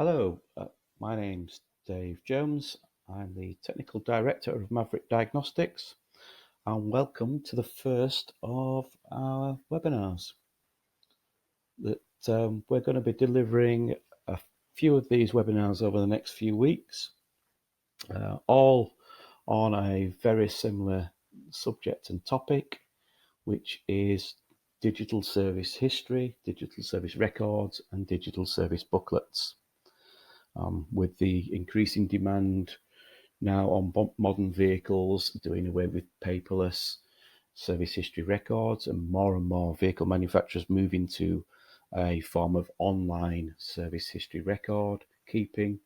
Hello, my name's Dave Jones. I'm the Technical Director of Maverick Diagnostics, and welcome to the first of our webinars. We're going to be delivering a few of these webinars over the next few weeks, all on a very similar subject and topic, which is digital service history, digital service records, and digital service booklets. With the increasing demand now on modern vehicles, doing away with paperless service history records, and more vehicle manufacturers moving to a form of online service history record keeping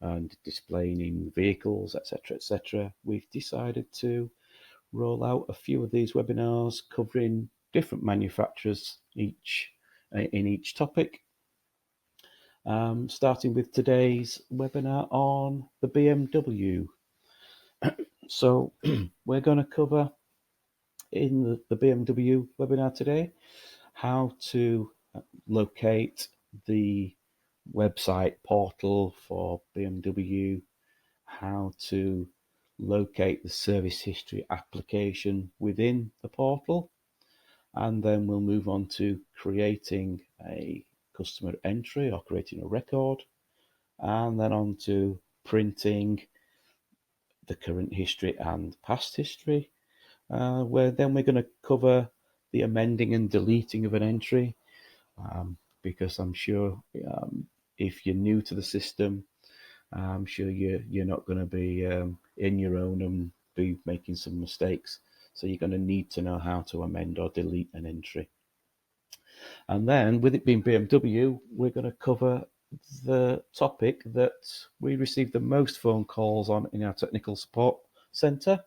and displaying in vehicles, etc. We've decided to roll out a few of these webinars covering different manufacturers in each topic. Starting with today's webinar on the BMW. So we're going to cover in the BMW webinar today how to locate the website portal for BMW, how to locate the service history application within the portal, and then we'll move on to creating a customer entry or creating a record, and then on to printing the current history and past history, where then we're going to cover the amending and deleting of an entry, because I'm sure if you're new to the system, I'm sure you're not going to be in your own and be making some mistakes. So you're going to need to know how to amend or delete an entry. And then, with it being BMW, we're going to cover the topic that we receive the most phone calls on in our technical support centre,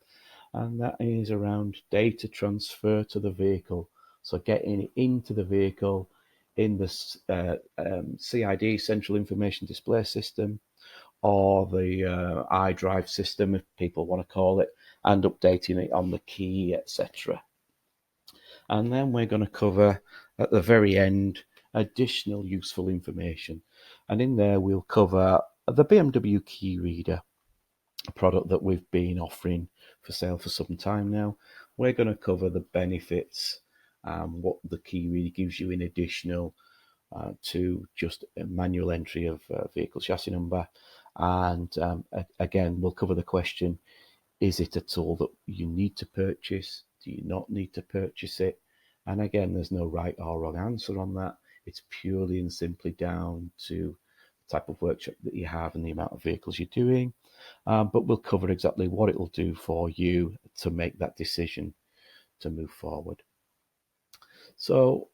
and that is around data transfer to the vehicle. So getting it into the vehicle in the CID, Central Information Display System, or the iDrive system, if people want to call it, and updating it on the key, etc. And then we're going to cover at the very end additional useful information. And in there we'll cover the BMW key reader, a product that we've been offering for sale for some time now. We're going to cover the benefits, what the key reader gives you in additional to just a manual entry of vehicle chassis number. And again, we'll cover the question, is it a tool that you need to purchase? Do you not need to purchase it? And again, there's no right or wrong answer on that. It's purely and simply down to the type of workshop that you have and the amount of vehicles you're doing. But we'll cover exactly what it will do for you to make that decision to move forward. So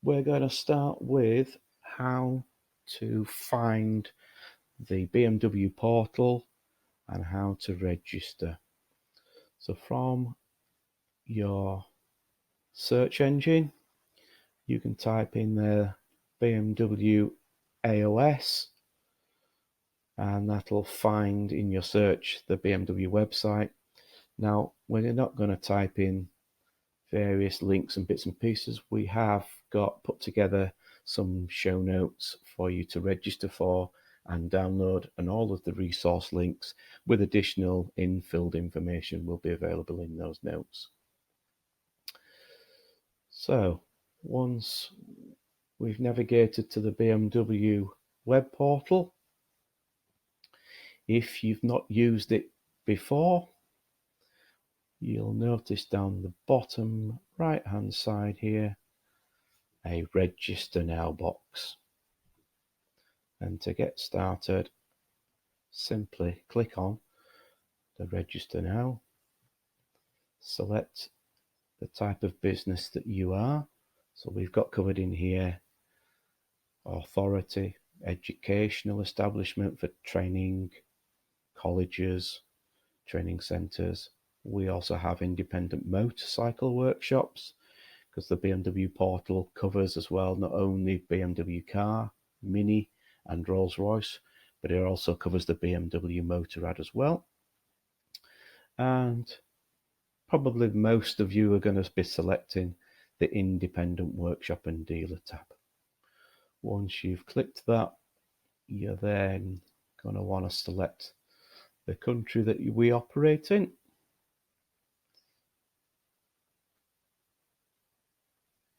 we're going to start with how to find the BMW portal and how to register. So from your search engine, you can type in the BMW AOS, and that'll find in your search the BMW website. Now, when you're not going to type in various links and bits and pieces, we have got put together some show notes for you to register for and download, and all of the resource links with additional infilled information will be available in those notes. So once we've navigated to the BMW web portal, if you've not used it before, you'll notice down the bottom right hand side here a register now box. And to get started, simply click on the register now, select the type of business that you are. So we've got covered in here authority, educational establishment for training, colleges, training centres. We also have independent motorcycle workshops, because the BMW portal covers as well not only BMW car, Mini and Rolls-Royce, but it also covers the BMW Motorrad as well. And probably most of you are going to be selecting the independent workshop and dealer tab. Once you've clicked that, you're then going to want to select the country that we operate in.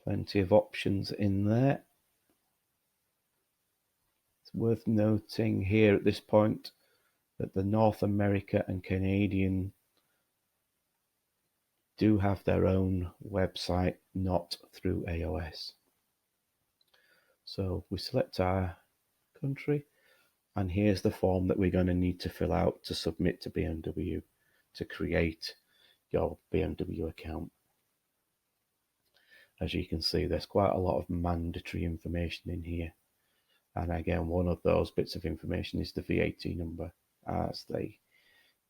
Plenty of options in there. It's worth noting here at this point that the North America and Canadian do have their own website, not through AOS. So we select our country, and here's the form that we're going to need to fill out to submit to BMW to create your BMW account. As you can see, there's quite a lot of mandatory information in here. And again, one of those bits of information is the VAT number, as they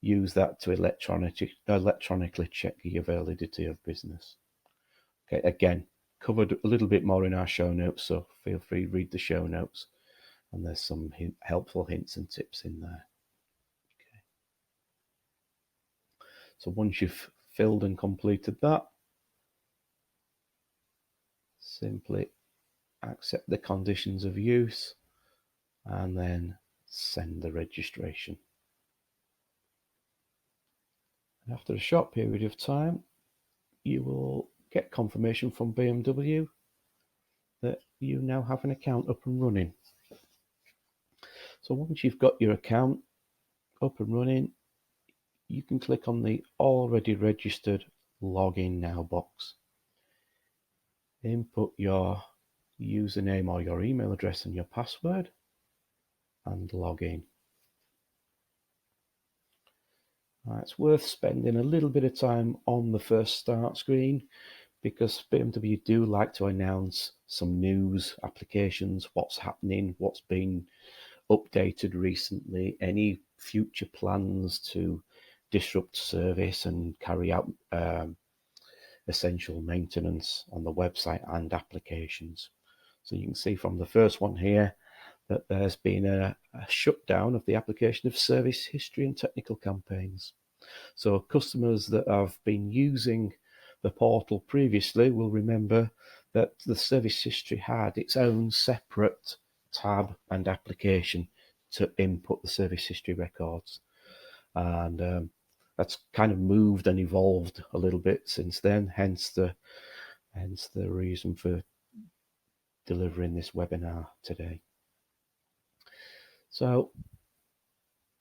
use that to electronically check the validity of business. Okay, again, covered a little bit more in our show notes, so feel free to read the show notes, and there's some helpful hints and tips in there. Okay. So once you've filled and completed that, simply accept the conditions of use and then send the registration. And after a short period of time, you will get confirmation from BMW that you now have an account up and running. So once you've got your account up and running, you can click on the already registered login now box. Input your username or your email address and your password and log in. It's worth spending a little bit of time on the first start screen because BMW do like to announce some news, applications, what's happening, what's been updated recently, any future plans to disrupt service and carry out essential maintenance on the website and applications. So you can see from the first one here that there's been a shutdown of the application of service history and technical campaigns. So customers that have been using the portal previously will remember that the service history had its own separate tab and application to input the service history records. And that's kind of moved and evolved a little bit since then, hence the reason for delivering this webinar today. So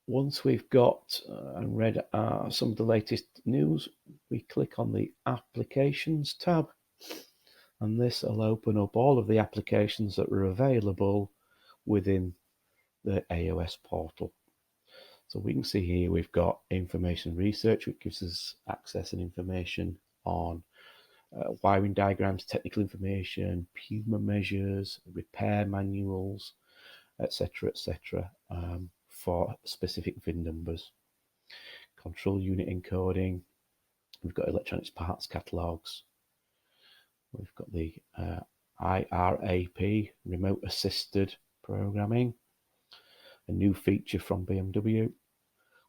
once we've got and read some of the latest news, we click on the Applications tab, and this will open up all of the applications that are available within the AOS portal. So we can see here we've got information research, which gives us access and information on wiring diagrams, technical information, Puma measures, repair manuals, etc., for specific VIN numbers. Control unit encoding. We've got electronics parts catalogs. We've got the IRAP, remote assisted programming, a new feature from BMW.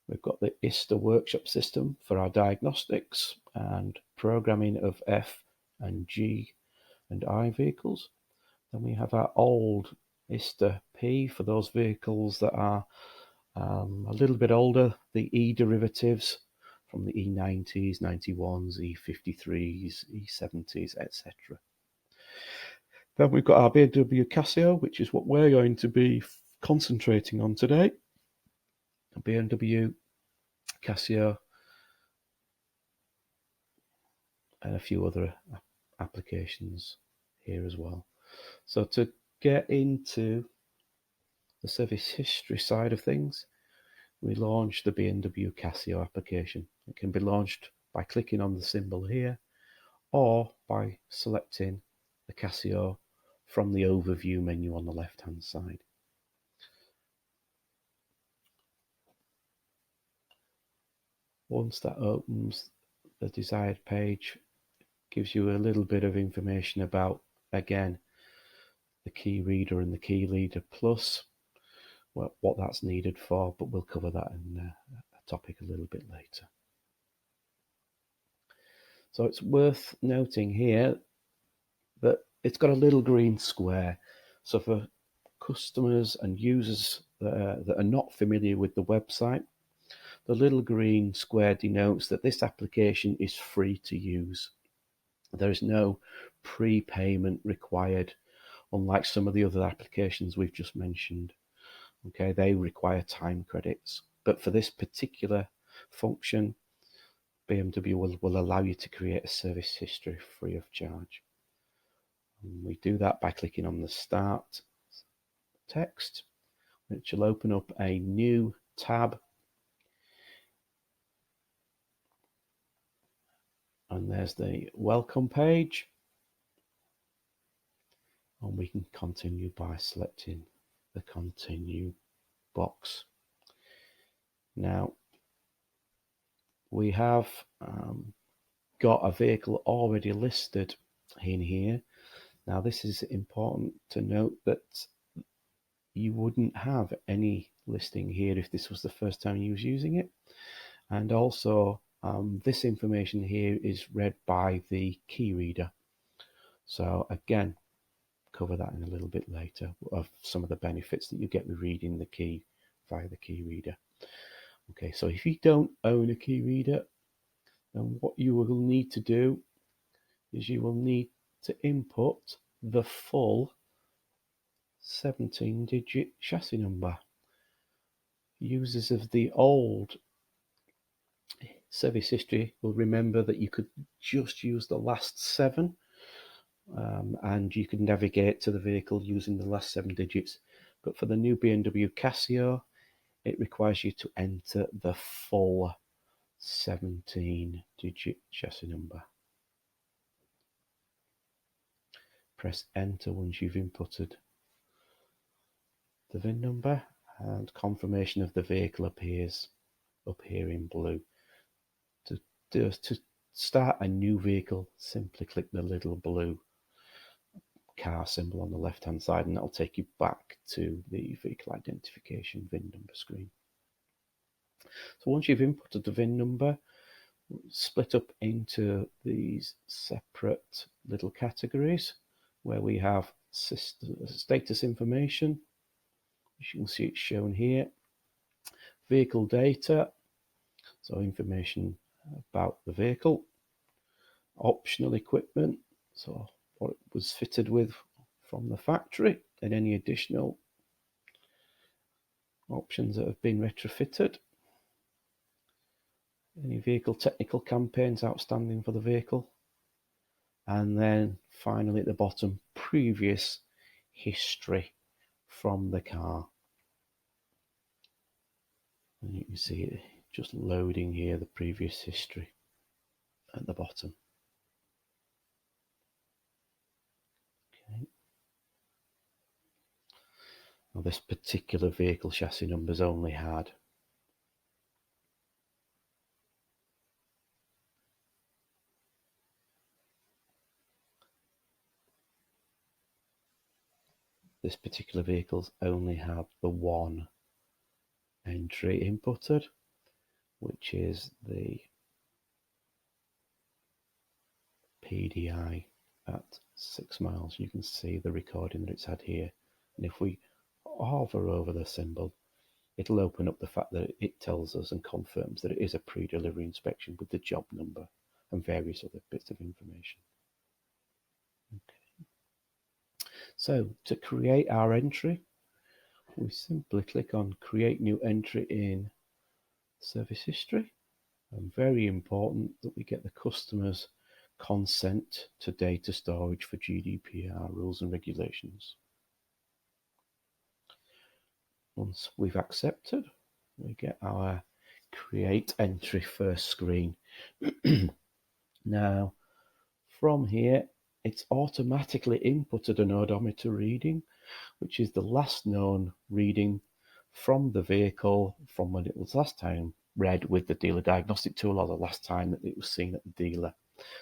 We've got the ISTA workshop system for our diagnostics and programming of F and G and I vehicles. Then we have our old ISTA P for those vehicles that are a little bit older, the E derivatives from the E90s, 91s, E53s, E70s, etc. Then we've got our BMW KaSIO, which is what we're going to be concentrating on today. BMW KaSIO and a few other applications here as well. So to get into the service history side of things, we launched the BMW KaSIO application. It can be launched by clicking on the symbol here or by selecting the KaSIO from the overview menu on the left hand side. Once that opens, the desired page gives you a little bit of information about, again, the key reader and the key leader plus what that's needed for, but we'll cover that in a topic a little bit later. So it's worth noting here that it's got a little green square. So for customers and users that are not familiar with the website, the little green square denotes that this application is free to use. There is no prepayment required, unlike some of the other applications we've just mentioned. Okay, they require time credits. But for this particular function, BMW will allow you to create a service history free of charge. And we do that by clicking on the Start text, which will open up a new tab. And there's the welcome page. And we can continue by selecting the continue box. Now, we have got a vehicle already listed in here. Now, this is important to note that you wouldn't have any listing here if this was the first time you was using it. And also, this information here is read by the key reader. So again, cover that in a little bit later of some of the benefits that you get with reading the key via the key reader. Okay, so if you don't own a key reader, then what you will need to do is you will need to input the full 17-digit chassis number. Users of the old service history will remember that you could just use the last 7, and you can navigate to the vehicle using the last 7 digits. But for the new BMW KaSIO, it requires you to enter the full 17-digit chassis number. Press enter once you've inputted the VIN number, and confirmation of the vehicle appears up here in blue. To start a new vehicle, simply click the little blue car symbol on the left hand side, and that'll take you back to the vehicle identification VIN number screen. So once you've inputted the VIN number, split up into these separate little categories where we have status information, as you can see it's shown here, vehicle data, so information about the vehicle, optional equipment, so what it was fitted with from the factory, and any additional options that have been retrofitted, any vehicle technical campaigns outstanding for the vehicle, and then finally at the bottom, previous history from the car. And you can see it just loading here, the previous history at the bottom. Okay. Now this particular vehicle chassis numbers only had the one entry inputted, which is the PDI at 6 miles. You can see the recording that it's had here, and if we hover over the symbol, it'll open up the fact that it tells us and confirms that it is a pre-delivery inspection with the job number and various other bits of information. Okay. So to create our entry, we simply click on create new entry in service history, and very important that we get the customer's consent to data storage for GDPR rules and regulations. Once we've accepted, we get our create entry first screen. Now from here, it's automatically inputted an odometer reading, which is the last known reading from the vehicle from when it was last time read with the dealer diagnostic tool, or the last time that it was seen at the dealer.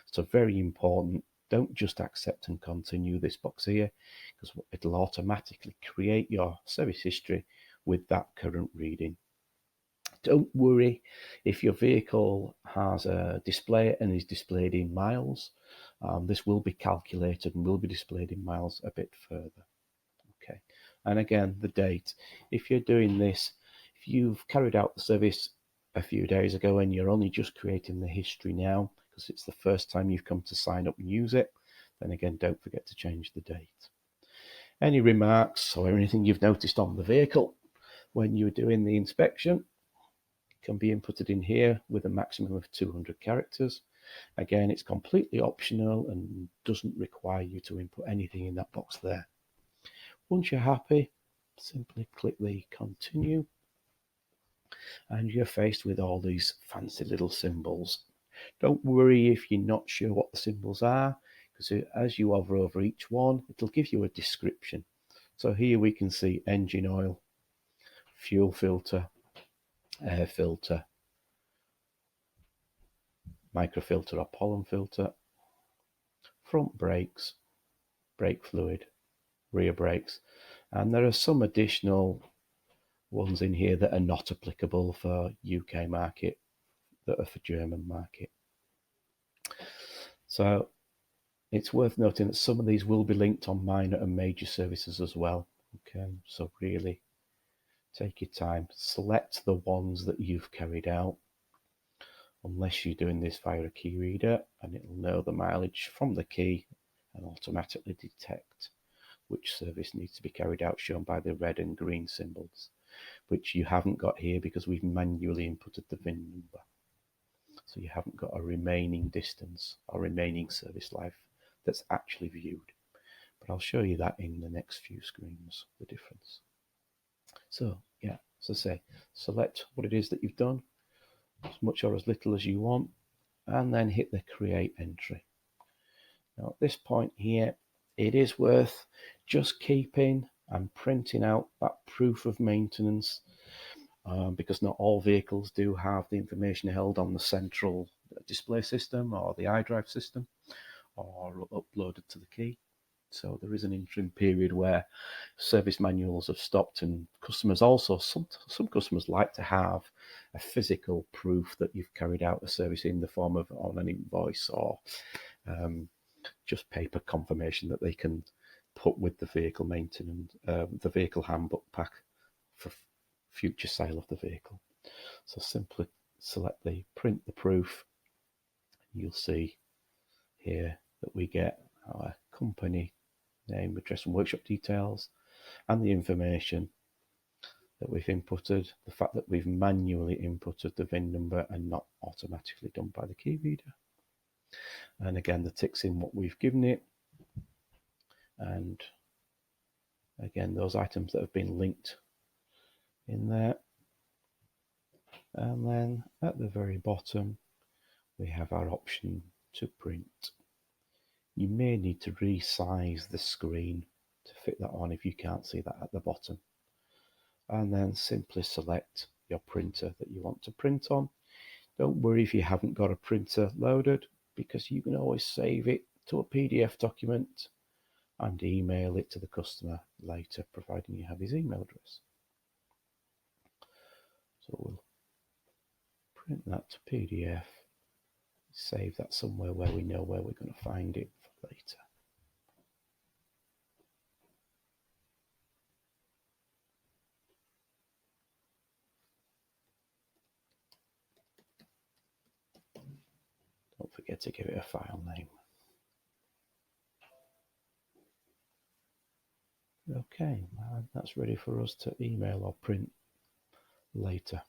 So very important, don't just accept and continue this box here, because it'll automatically create your service history with that current reading. Don't worry if your vehicle has a display and is displayed in miles. This will be calculated and will be displayed in miles a bit further. Okay, And again, the date. If you're doing this, if you've carried out the service a few days ago and you're only just creating the history now because it's the first time you've come to sign up and use it, then again, don't forget to change the date. Any remarks or anything you've noticed on the vehicle when you're doing the inspection can be inputted in here with a maximum of 200 characters. Again, it's completely optional and doesn't require you to input anything in that box there. Once you're happy, simply click the continue, and you're faced with all these fancy little symbols. Don't worry if you're not sure what the symbols are, because as you hover over each one, it'll give you a description. So here we can see engine oil, fuel filter, air filter, microfilter or pollen filter, front brakes, brake fluid, rear brakes, and there are some additional ones in here that are not applicable for UK market, that are for German market. So it's worth noting that some of these will be linked on minor and major services as well. Okay, so really take your time, select the ones that you've carried out, unless you're doing this via a key reader, and it'll know the mileage from the key and automatically detect which service needs to be carried out, shown by the red and green symbols, which you haven't got here because we've manually inputted the VIN number. So you haven't got a remaining distance or remaining service life that's actually viewed. But I'll show you that in the next few screens, the difference. So yeah, as I say, select what it is that you've done, as much or as little as you want, and then hit the create entry. Now at this point here, it is worth just keeping and printing out that proof of maintenance, because not all vehicles do have the information held on the central display system or the iDrive system or uploaded to the key. So there is an interim period where service manuals have stopped, and customers also, some customers like to have a physical proof that you've carried out a service in the form of on an invoice or just paper confirmation that they can put with the vehicle maintenance, the vehicle handbook pack for future sale of the vehicle. So simply select the print the proof. You'll see here that we get our company name, address and workshop details, and the information that we've inputted, the fact that we've manually inputted the VIN number and not automatically done by the key reader. And again, the ticks in what we've given it, and again those items that have been linked in there. And then at the very bottom we have our option to print. You may need to resize the screen to fit that on if you can't see that at the bottom, and then simply select your printer that you want to print on. Don't worry if you haven't got a printer loaded, because you can always save it to a PDF document and email it to the customer later, providing you have his email address. So we'll print that to PDF, save that somewhere where we know where we're going to find it for later. Don't forget to give it a file name. Okay, and that's ready for us to email or print later.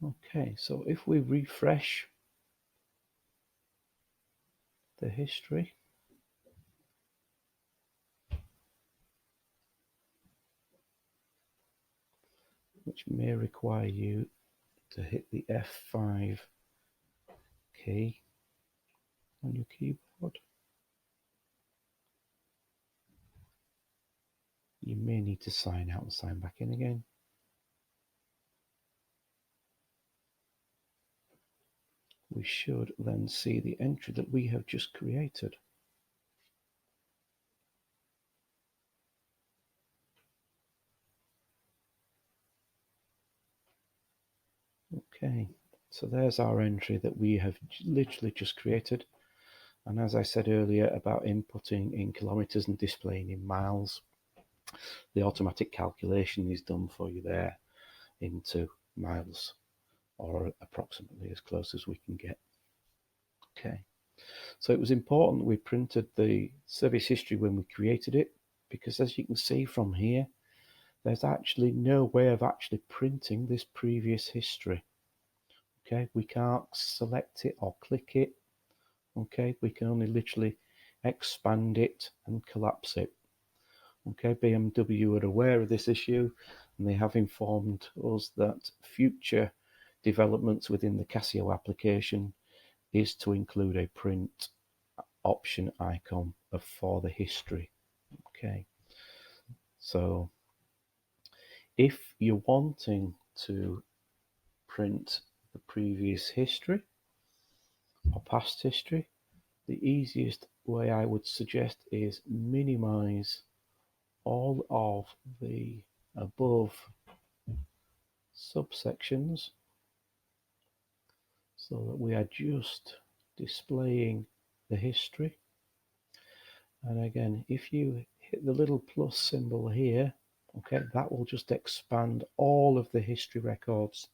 Okay, so if we refresh the history, which may require you to hit the F5 key on your keyboard. You may need to sign out and sign back in again. We should then see the entry that we have just created. Okay, so there's our entry that we have literally just created. And as I said earlier about inputting in kilometres and displaying in miles, the automatic calculation is done for you there into miles, or approximately as close as we can get. Okay, so it was important we printed the service history when we created it, because as you can see from here, there's actually no way of actually printing this previous history. Okay, we can't select it or click it. Okay, we can only literally expand it and collapse it. Okay, BMW are aware of this issue, and they have informed us that future developments within the KaSIO application is to include a print option icon for the history. Okay, so if you're wanting to print the previous history or past history, the easiest way I would suggest is minimize all of the above subsections so that we are just displaying the history. And again, if you hit the little plus symbol here, okay, that will just expand all of the history records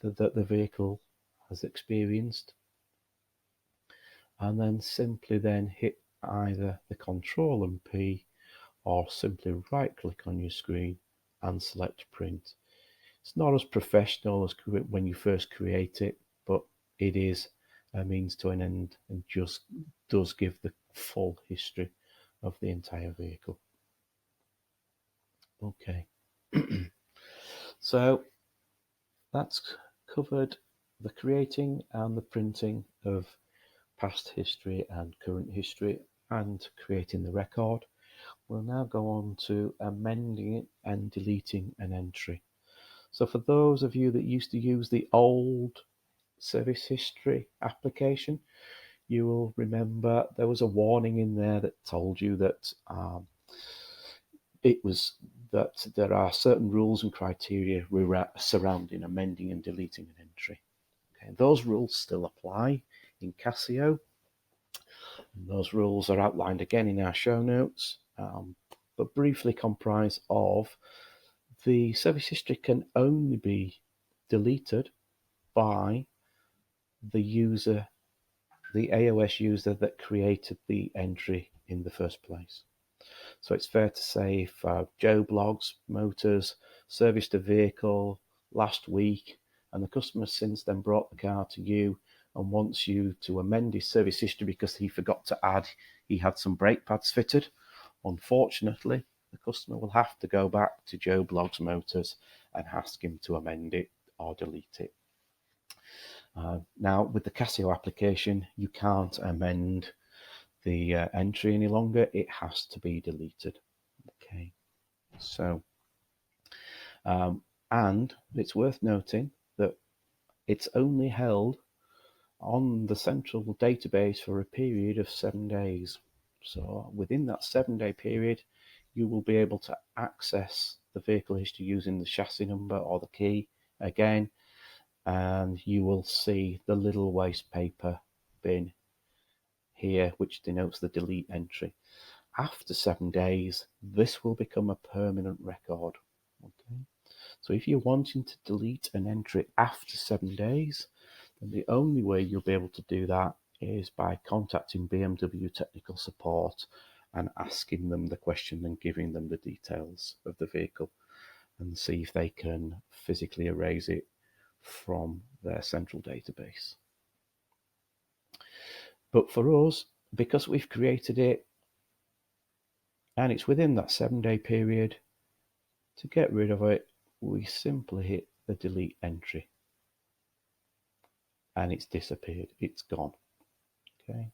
that the vehicle has experienced. And then simply then hit either the Control and P, or simply right click on your screen and select print. It's not as professional as when you first create it, but it is a means to an end and just does give the full history of the entire vehicle. Okay, so that's covered the creating and the printing of past history and current history and creating the record. We'll now go on to amending it and deleting an entry. So for those of you that used to use the old service history application, you will remember there was a warning in there that told you that that there are certain rules and criteria surrounding amending and deleting an entry. Okay, those rules still apply in KaSIO. And those rules are outlined again in our show notes, but briefly comprise of: the service history can only be deleted by the user, the AOS user that created the entry in the first place. So it's fair to say if Joe Blogs Motors serviced a vehicle last week and the customer since then brought the car to you and wants you to amend his service history because he forgot to add he had some brake pads fitted, unfortunately the customer will have to go back to Joe Blogs Motors and ask him to amend it or delete it. Now with the KaSIO application, you can't amend the entry any longer. It has to be deleted. Okay, so and it's worth noting that it's only held on the central database for a period of 7 days. So within that 7-day period, you will be able to access the vehicle history using the chassis number or the key again, and you will see the little waste paper bin here which denotes the delete entry. After 7 days, this will become a permanent record. Okay, so if you're wanting to delete an entry after 7 days, then the only way you'll be able to do that is by contacting BMW technical support and asking them the question and giving them the details of the vehicle and see if they can physically erase it from their central database. But for us, because we've created it and it's within that 7-day period, to get rid of it, we simply hit the delete entry and it's disappeared, it's gone. Okay.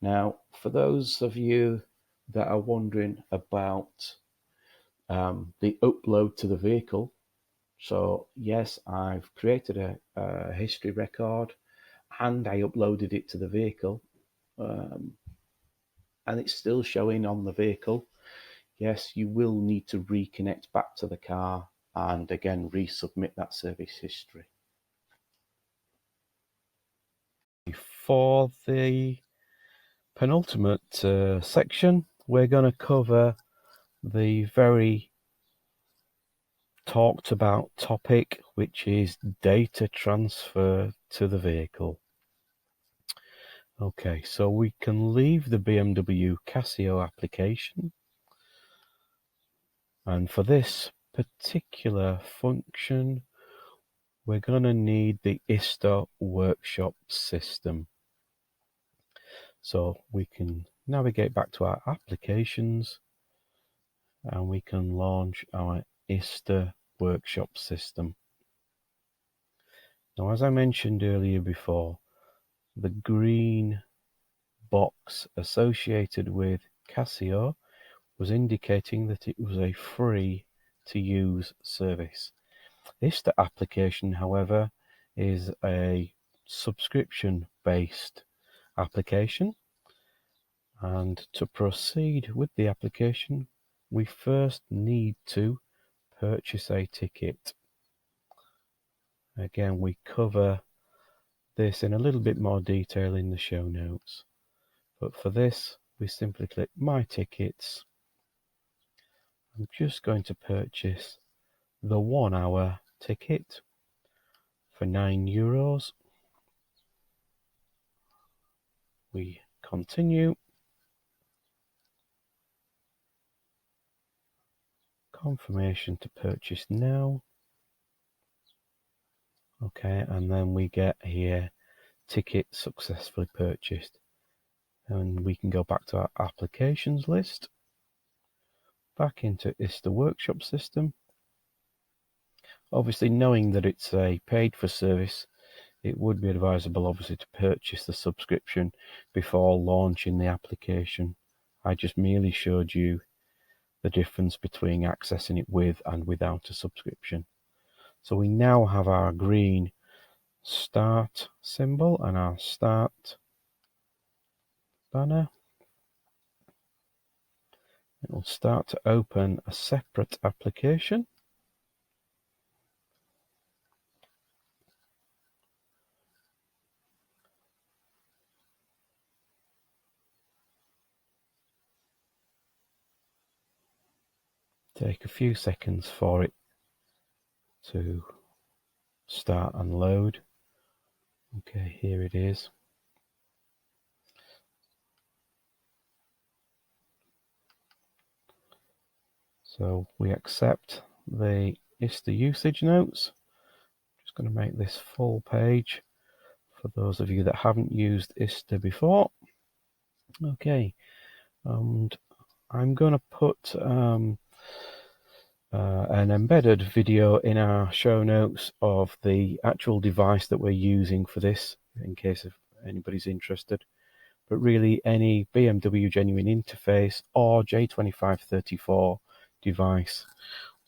Now, for those of you that are wondering about the upload to the vehicle, so yes, I've created a history record and I uploaded it to the vehicle, and it's still showing on the vehicle. Yes, you will need to reconnect back to the car and again resubmit that service history. For the penultimate section, we're going to cover the very talked about topic, which is data transfer to the vehicle. Okay, so we can leave the BMW KaSIO application, and for this particular function we're going to need the ISTA workshop system. So we can navigate back to our applications and we can launch our ISTA workshop system. Now, as I mentioned earlier before, the green box associated with KaSIO was indicating that it was a free to use service. ISTA application, however, is a subscription based application, and to proceed with the application we first need to purchase a ticket. Again, we cover this in a little bit more detail in the show notes, but for this we simply click My Tickets. I'm just going to purchase the 1 hour ticket for €9. We continue. Confirmation to purchase now. Okay, and then we get here ticket successfully purchased, and we can go back to our applications list, back into ISTA workshop system. Obviously, knowing that it's a paid for service, it would be advisable obviously to purchase the subscription before launching the application. I just merely showed you the difference between accessing it with and without a subscription. So we now have our green start symbol and our start banner. It will start to open a separate application. Take a few seconds for it to start and load. Okay, here it is. So we accept the ISTA usage notes. Just going to make this full page for those of you that haven't used ISTA before. Okay, and I'm going to put an embedded video in our show notes of the actual device that we're using for this, in case if anybody's interested. But really, any BMW genuine interface or J2534 device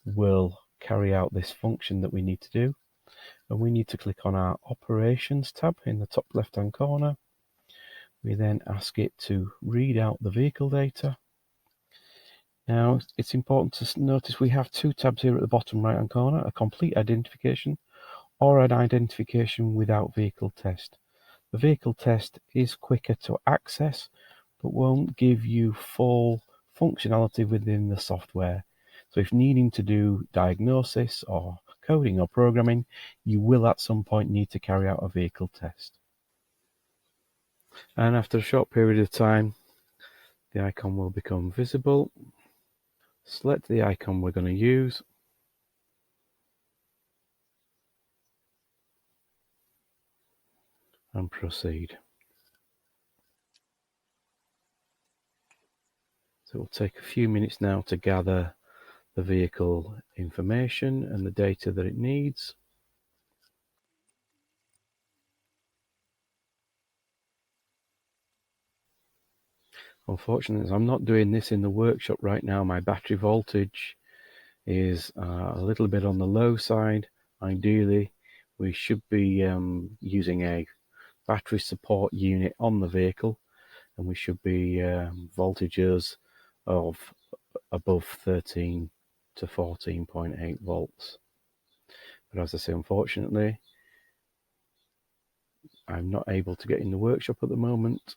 will carry out this function that we need to do. And we need to click on our Operations tab in the top left hand corner. We then ask it to read out the vehicle data. Now, it's important to notice we have two tabs here at the bottom right hand corner: a complete identification or an identification without vehicle test. The vehicle test is quicker to access but won't give you full functionality within the software. So if needing to do diagnosis or coding or programming, you will at some point need to carry out a vehicle test. And after a short period of time, the icon will become visible. Select the icon we're going to use. And proceed. So it will take a few minutes now to gather the vehicle information and the data that it needs. Unfortunately, I'm not doing this in the workshop right now. My battery voltage is a little bit on the low side. Ideally, we should be using a battery support unit on the vehicle, and we should be voltages of above 13 to 14.8 volts. But as I say, unfortunately, I'm not able to get in the workshop at the moment.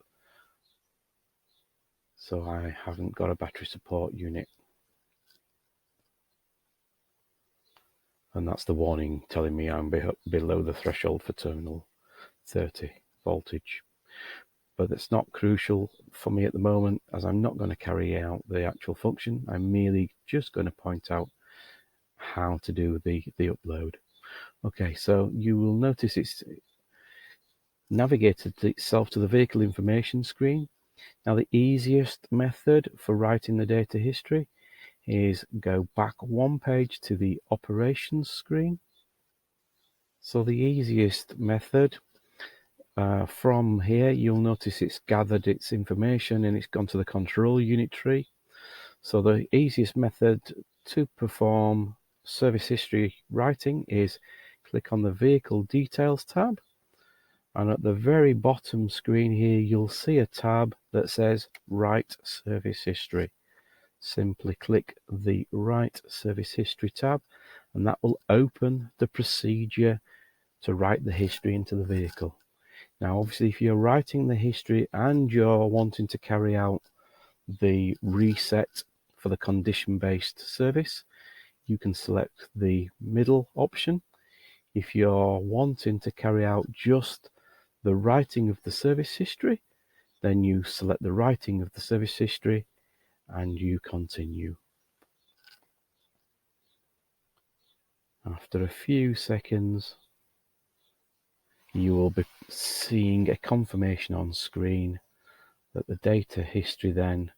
so I haven't got a battery support unit. And that's the warning telling me I'm below the threshold for terminal 30 voltage. But it's not crucial for me at the moment, as I'm not going to carry out the actual function. I'm merely just going to point out how to do the upload. Okay, so you will notice it's navigated itself to the vehicle information screen. Now, the easiest method for writing the data history is go back one page to the operations screen. So the easiest method, from here you'll notice it's gathered its information and it's gone to the control unit tree. So the easiest method to perform service history writing is click on the vehicle details tab, and at the very bottom screen here you'll see a tab that says write service history. Simply click the write service history tab, and that will open the procedure to write the history into the vehicle. Now, obviously, if you're writing the history and you're wanting to carry out the reset for the condition-based service, you can select the middle option. If you're wanting to carry out just the writing of the service history, then you select the writing of the service history and you continue. After a few seconds, you will be seeing a confirmation on screen that the data history then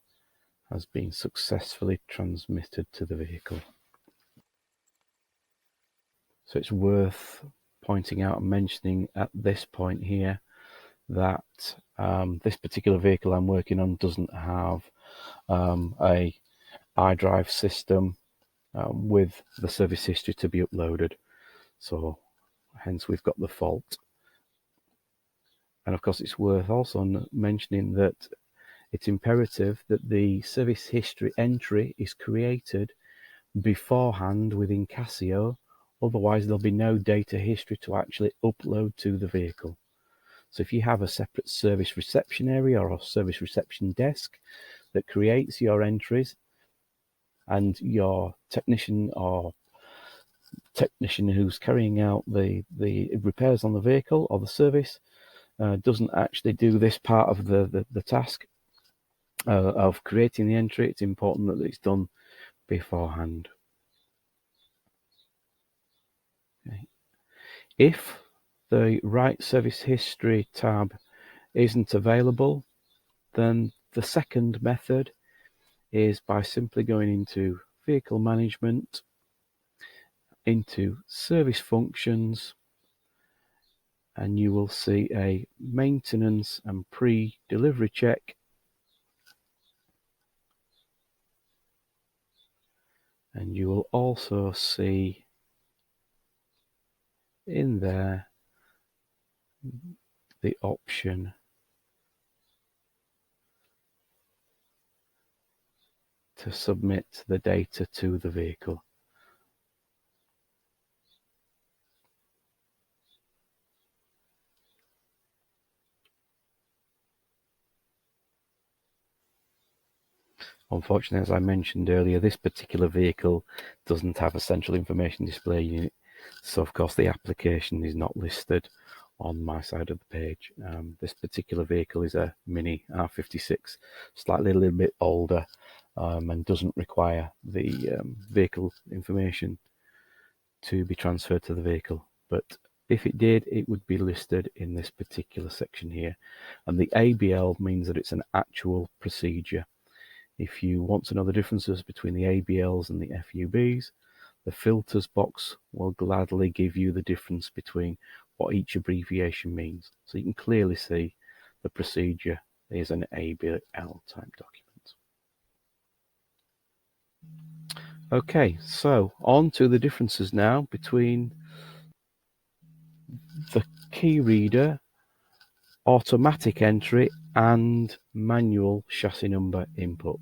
has been successfully transmitted to the vehicle. So it's worth pointing out and mentioning at this point here that this particular vehicle I'm working on doesn't have a iDrive system with the service history to be uploaded, so hence we've got the fault. And of course it's worth also mentioning that it's imperative that the service history entry is created beforehand within KaSIO, otherwise there'll be no data history to actually upload to the vehicle. So if you have a separate service reception area or a service reception desk that creates your entries, and your technician who's carrying out the repairs on the vehicle or the service doesn't actually do this part of the task of creating the entry, it's important that it's done beforehand. Okay. If the Write Service History tab isn't available, then the second method is by simply going into Vehicle Management, into Service Functions, and you will see a Maintenance and Pre-Delivery Check, and you will also see in there the option to submit the data to the vehicle. Unfortunately, as I mentioned earlier, this particular vehicle doesn't have a central information display unit, so of course the application is not listed on my side of the page. This particular vehicle is a Mini R56, slightly a little bit older, and doesn't require the vehicle information to be transferred to the vehicle. But if it did, it would be listed in this particular section here. And the ABL means that it's an actual procedure. If you want to know the differences between the ABLs and the FUBs, the filters box will gladly give you the difference between what each abbreviation means. So you can clearly see the procedure is an ABL type document. Okay, so on to the differences now between the key reader, automatic entry, and manual chassis number input.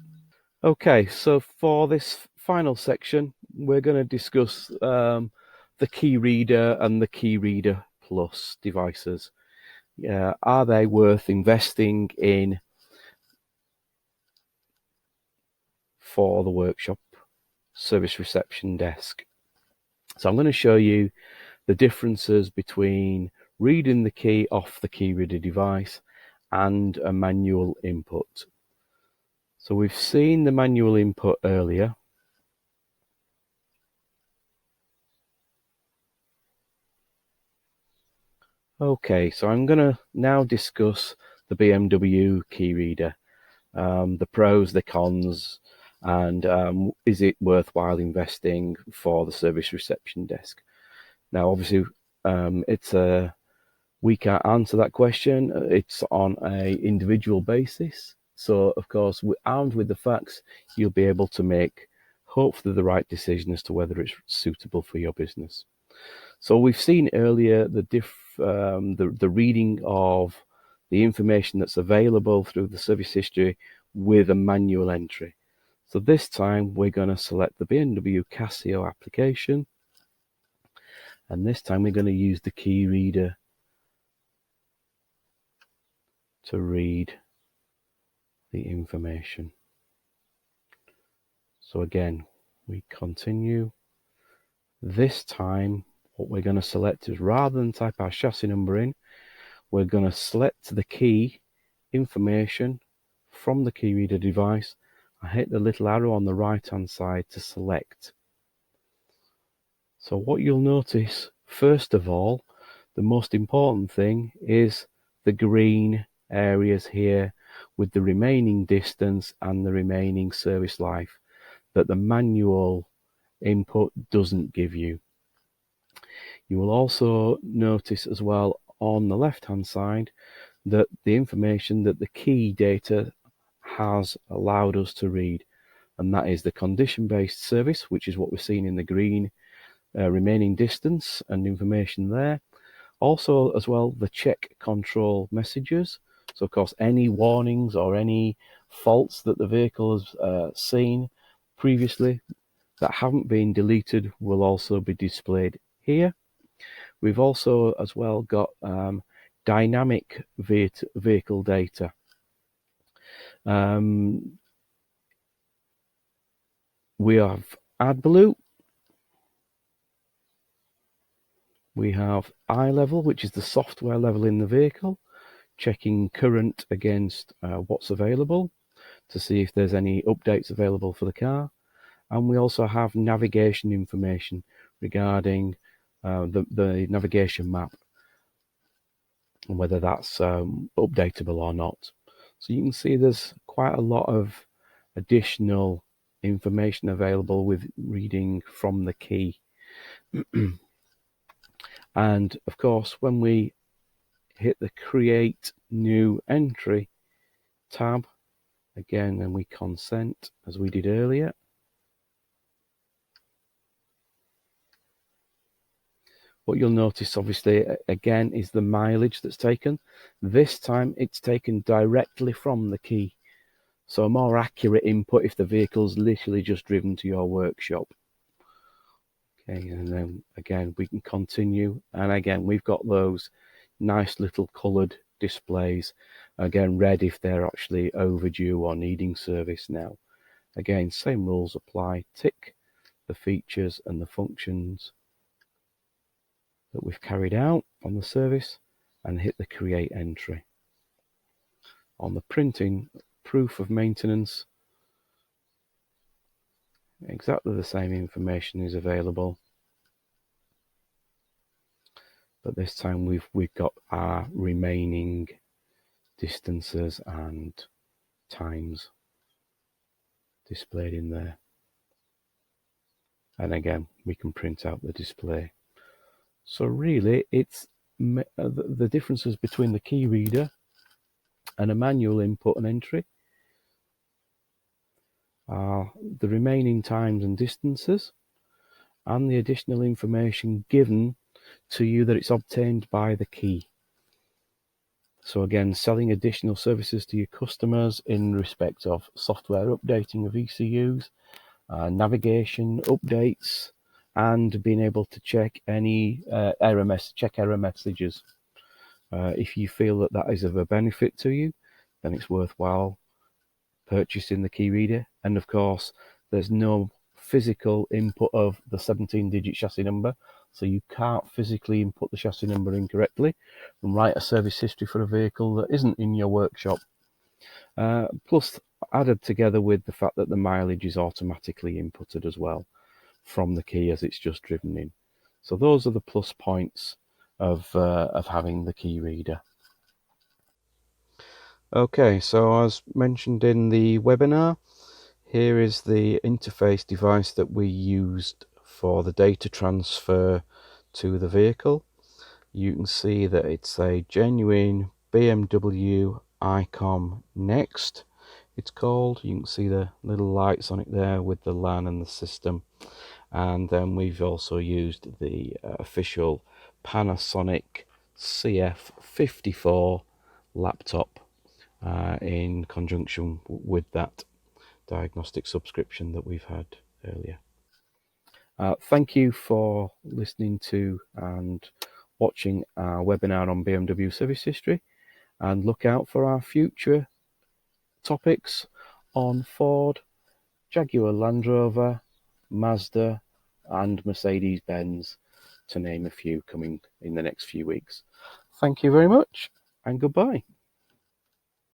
Okay, so for this final section, we're going to discuss the key reader and the key reader plus devices. Are they worth investing in for the workshop service reception desk. So I'm going to show you the differences between reading the key off the key reader device and a manual input. So we've seen the manual input earlier. Okay, so I'm going to now discuss the BMW key reader, the pros, the cons, and is it worthwhile investing for the service reception desk? Now, obviously, we can't answer that question. It's on a individual basis. So, of course, armed with the facts, you'll be able to make hopefully the right decision as to whether it's suitable for your business. So we've seen earlier the reading of the information that's available through the service history with a manual entry. So this time we're going to select the BMW KaSIO application, and this time we're going to use the key reader to read the information. So again, we continue. This time what we're going to select is, rather than type our chassis number in, we're going to select the key information from the key reader device. I hit the little arrow on the right hand side to select. So what you'll notice, first of all, the most important thing is the green areas here with the remaining distance and the remaining service life that the manual input doesn't give you. You will also notice as well on the left hand side that the information that the key data has allowed us to read, and that is the condition based service, which is what we're seeing in the green, remaining distance and information there. Also as well the check control messages. So of course any warnings or any faults that the vehicle has seen previously that haven't been deleted will also be displayed here. We've also as well got dynamic vehicle data. We have AdBlue. We have eye level, which is the software level in the vehicle, checking current against what's available to see if there's any updates available for the car. And we also have navigation information regarding the navigation map and whether that's updatable or not. So you can see there's quite a lot of additional information available with reading from the key. And of course, when we hit the Create New Entry tab again, and we consent as we did earlier, what you'll notice obviously again is the mileage that's taken. This time it's taken directly from the key, so a more accurate input if the vehicle's literally just driven to your workshop. Okay, and then again we can continue, and again we've got those nice little coloured displays, again red if they're actually overdue or needing service now. Again, same rules apply. Tick the features and the functions that we've carried out on the service and hit the Create Entry. On the printing, proof of maintenance, exactly the same information is available, but this time we've got our remaining distances and times displayed in there, and again we can print out the display. So really it's the differences between the key reader and a manual input and entry are the remaining times and distances and the additional information given to you that it's obtained by the key. So again, selling additional services to your customers in respect of software updating of ECUs, navigation updates, and being able to check any error messages. If you feel that is of a benefit to you, then it's worthwhile purchasing the key reader. And of course, there's no physical input of the 17-digit chassis number, so you can't physically input the chassis number incorrectly and write a service history for a vehicle that isn't in your workshop. Plus, added together with the fact that the mileage is automatically inputted as well from the key as it's just driven in. So those are the plus points of having the key reader. Okay, so as mentioned in the webinar, here is the interface device that we used for the data transfer to the vehicle. You can see that it's a genuine BMW ICOM Next, it's called. You can see the little lights on it there with the LAN and the system. And then we've also used the official Panasonic CF54 laptop in conjunction with that diagnostic subscription that we've had earlier. Thank you for listening to and watching our webinar on BMW service history, and look out for our future topics on Ford, Jaguar Land Rover, Mazda and Mercedes-Benz, to name a few, coming in the next few weeks. Thank you very much and goodbye.